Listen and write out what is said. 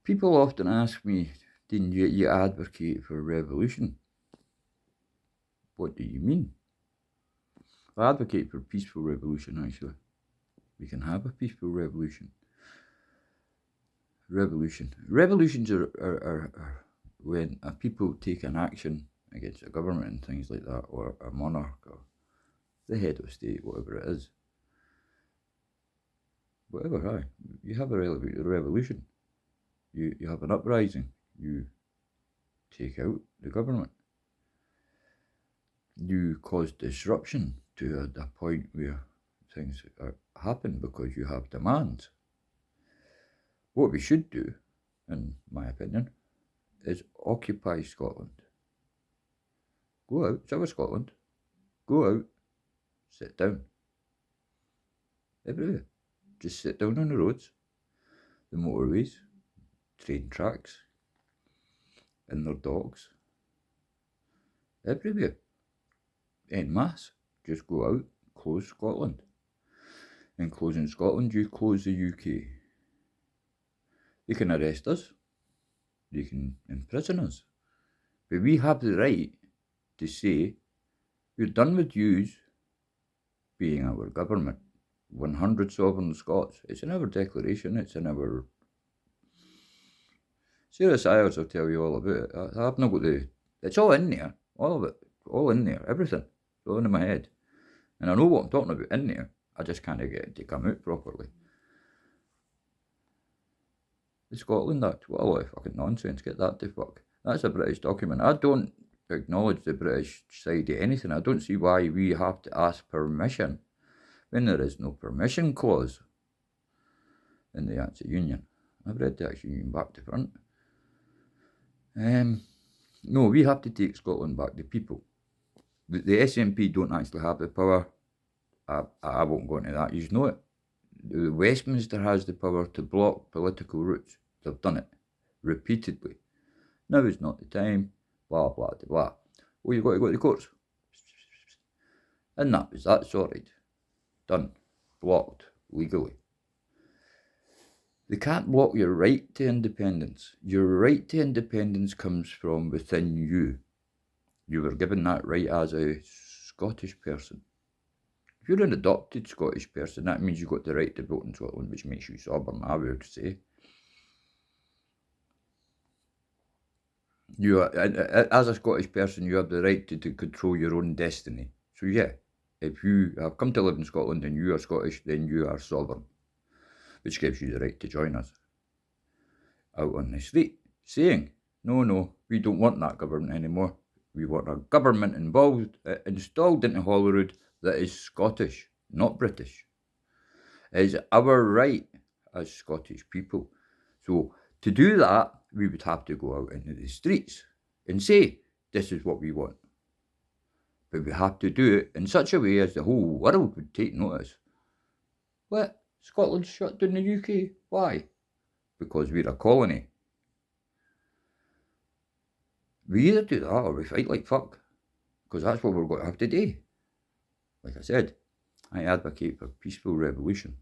People often ask me, Dean, you advocate for revolution. What do you mean? I advocate for peaceful revolution, actually. We can have a peaceful revolution. Revolutions are when a people take an action against a government and things like that, or a monarch, or the head of state, whatever it is. Whatever, aye. You have a revolution. You have an uprising. You take out the government. You cause disruption to a point where things happen because you have demands. What we should do, in my opinion, is occupy Scotland. Go out, it's our Scotland. Go out, sit down. Everywhere. Just sit down on the roads, the motorways, train tracks, and their docks. Everywhere. En masse. Just go out, close Scotland. In closing Scotland, you close the UK. They can arrest us. They can imprison us. But we have the right to say, we're done with yous being our government. 100 sovereign Scots. It's in our declaration, it's in our... Sarah Sires will tell you all about it. I've not got the... It's all in there, all of it, all in there, everything. It's all in my head. And I know what I'm talking about in there, I just can't get it to come out properly. The Scotland Act, what a lot of fucking nonsense, get that to fuck. That's a British document. I don't acknowledge the British side of anything. I don't see why we have to ask permission when there is no permission clause in the Acts of Union. I've read the Acts of Union back to front. No, we have to take Scotland back to people. The SNP don't actually have the power. I won't go into that, you know it. Westminster has the power to block political routes. They've done it repeatedly. Now is not the time, blah, blah, blah. Oh, you've got to go to the courts. And that was that sorted. Done. Blocked. Legally. They can't block your right to independence. Your right to independence comes from within you. You were given that right as a Scottish person. If you're an adopted Scottish person, that means you've got the right to vote in Scotland, which makes you sovereign, I would say. You are, as a Scottish person, you have the right to control your own destiny. So yeah, if you have come to live in Scotland and you are Scottish, then you are sovereign, which gives you the right to join us out on the street, saying, no, we don't want that government anymore. We want a government installed into Holyrood that is Scottish, not British. It is our right as Scottish people. So to do that, we would have to go out into the streets and say, this is what we want. But we have to do it in such a way as the whole world would take notice. What? Scotland's shut down the UK? Why? Because we're a colony. We either do that or we fight like fuck. Because that's what we're going to have to do. Like I said, I advocate for peaceful revolution.